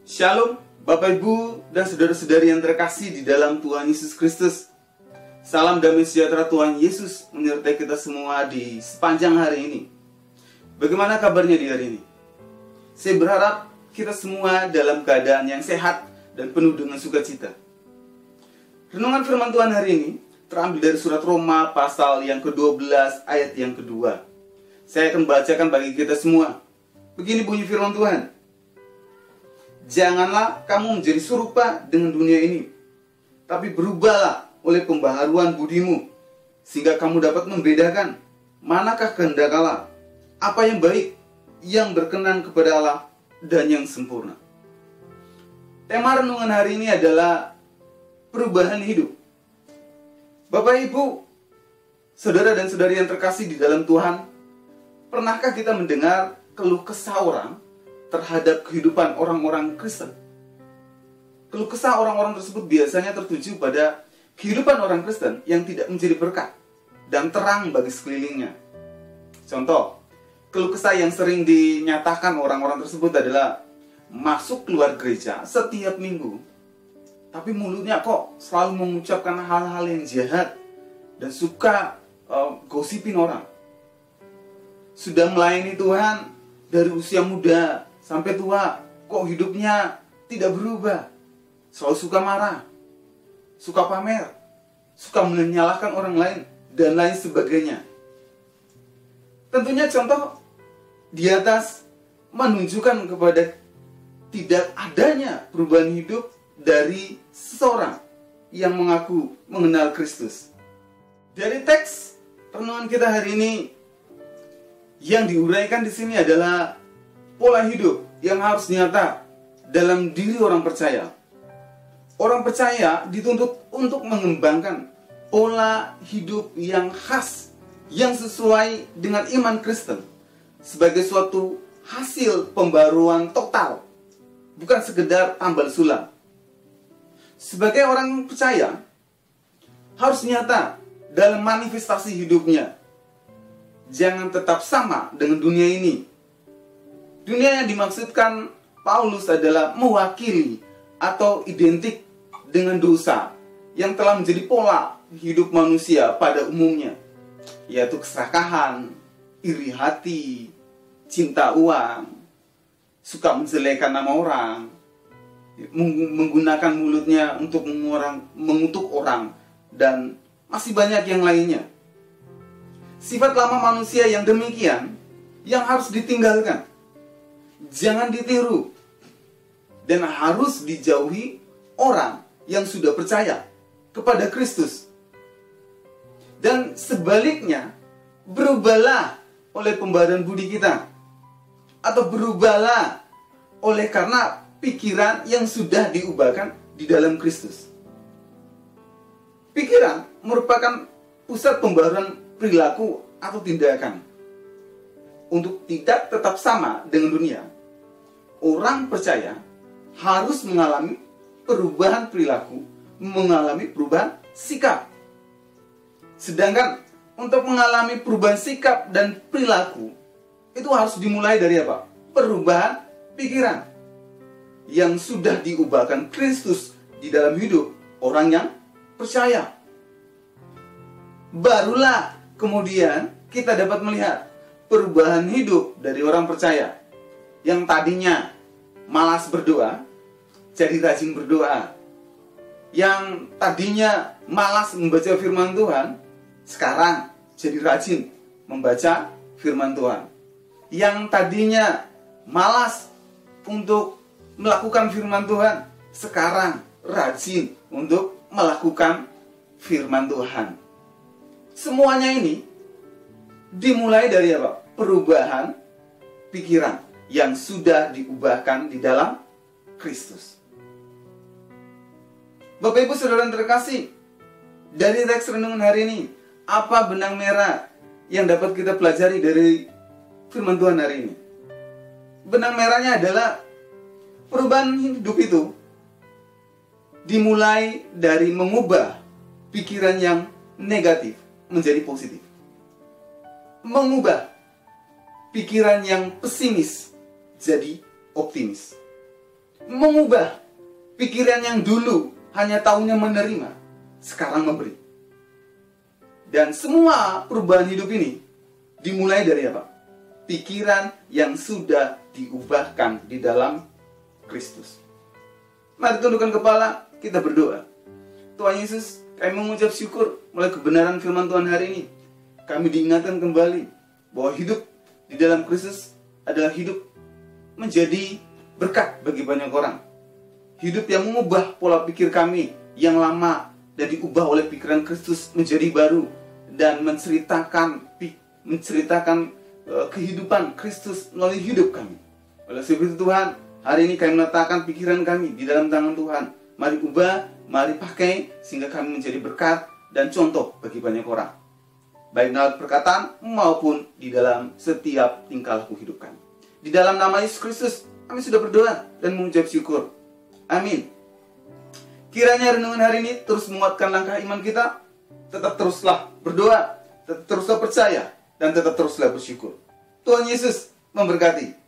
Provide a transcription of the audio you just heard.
Shalom, Bapak Ibu dan saudara-saudari yang terkasih di dalam Tuhan Yesus Kristus. Salam damai sejahtera Tuhan Yesus menyertai kita semua di sepanjang hari ini. Bagaimana kabarnya di hari ini? Saya berharap kita semua dalam keadaan yang sehat dan penuh dengan sukacita. Renungan firman Tuhan hari ini terambil dari surat Roma pasal yang ke-12 ayat yang kedua. Saya akan bacakan bagi kita semua. Begini bunyi firman Tuhan. Janganlah kamu menjadi serupa dengan dunia ini, tapi berubahlah oleh pembaharuan budimu, sehingga kamu dapat membedakan manakah kehendak Allah, apa yang baik, yang berkenan kepada Allah, dan yang sempurna. Tema renungan hari ini adalah perubahan hidup. Bapak Ibu, saudara dan saudari yang terkasih di dalam Tuhan, pernahkah kita mendengar keluh kesah orang terhadap kehidupan orang-orang Kristen? Keluh kesah orang-orang tersebut biasanya tertuju pada kehidupan orang Kristen yang tidak menjadi berkat dan terang bagi sekelilingnya. Contoh, keluh kesah yang sering dinyatakan orang-orang tersebut adalah masuk keluar gereja setiap minggu, tapi mulutnya kok selalu mengucapkan hal-hal yang jahat dan suka gosipin orang. Sudah melayani Tuhan dari usia muda sampai tua, kok hidupnya tidak berubah. Selalu suka marah, suka pamer, suka menyalahkan orang lain, dan lain sebagainya. Tentunya contoh di atas menunjukkan kepada tidak adanya perubahan hidup dari seseorang yang mengaku mengenal Kristus. Dari teks renungan kita hari ini, yang diuraikan di sini adalah pola hidup yang harus nyata dalam diri orang percaya. Orang percaya dituntut untuk mengembangkan pola hidup yang khas, yang sesuai dengan iman Kristen, sebagai suatu hasil pembaruan total, bukan sekedar tambal sulam. Sebagai orang percaya, harus nyata dalam manifestasi hidupnya. Jangan tetap sama dengan dunia ini. Dunia yang dimaksudkan Paulus adalah mewakili atau identik dengan dosa yang telah menjadi pola hidup manusia pada umumnya, yaitu keserakahan, iri hati, cinta uang, suka menjelekan nama orang, menggunakan mulutnya untuk mengutuk orang, dan masih banyak yang lainnya. Sifat lama manusia yang demikian yang harus ditinggalkan. Jangan ditiru, dan harus dijauhi orang yang sudah percaya kepada Kristus. Dan sebaliknya, berubahlah oleh pembaharuan budi kita, atau berubahlah oleh karena pikiran yang sudah diubahkan di dalam Kristus. Pikiran merupakan pusat pembaharuan perilaku atau tindakan. Untuk tidak tetap sama dengan dunia, orang percaya harus mengalami perubahan perilaku, mengalami perubahan sikap. Sedangkan untuk mengalami perubahan sikap dan perilaku, itu harus dimulai dari apa? Perubahan pikiran yang sudah diubahkan Kristus di dalam hidup orang yang percaya. Barulah kemudian kita dapat melihat perubahan hidup dari orang percaya yang tadinya malas berdoa jadi rajin berdoa, yang tadinya malas membaca firman Tuhan sekarang jadi rajin membaca firman Tuhan, yang tadinya malas untuk melakukan firman Tuhan sekarang rajin untuk melakukan firman Tuhan. Semuanya ini dimulai dari apa? Perubahan pikiran yang sudah diubahkan di dalam Kristus. Bapak Ibu saudara yang terkasih, dari teks renungan hari ini, apa benang merah yang dapat kita pelajari dari firman Tuhan hari ini? Benang merahnya adalah perubahan hidup itu dimulai dari mengubah pikiran yang negatif menjadi positif. Mengubah pikiran yang pesimis jadi optimis. mengubah pikiran yang dulu hanya taunya menerima, sekarang memberi. Dan semua perubahan hidup ini dimulai dari apa? Pikiran yang sudah diubahkan di dalam Kristus. Mari tundukkan kepala, kita berdoa. Tuhan Yesus, kami mengucap syukur mulai kebenaran firman Tuhan hari ini. Kami diingatkan kembali bahwa hidup di dalam Kristus adalah hidup menjadi berkat bagi banyak orang. Hidup yang mengubah pola pikir kami yang lama dan diubah oleh pikiran Kristus menjadi baru dan menceritakan kehidupan Kristus melalui hidup kami. Oleh sebab itu Tuhan, hari ini kami meletakkan pikiran kami di dalam tangan Tuhan. Mari ubah, mari pakai sehingga kami menjadi berkat dan contoh bagi banyak orang, baik dalam perkataan maupun di dalam setiap tingkah laku hidup kami. Di dalam nama Yesus Kristus kami sudah berdoa dan mengucap syukur. Amin. Kiranya renungan hari ini terus menguatkan langkah iman kita. Tetap teruslah berdoa, tetap teruslah percaya, dan tetap teruslah bersyukur. Tuhan Yesus memberkati.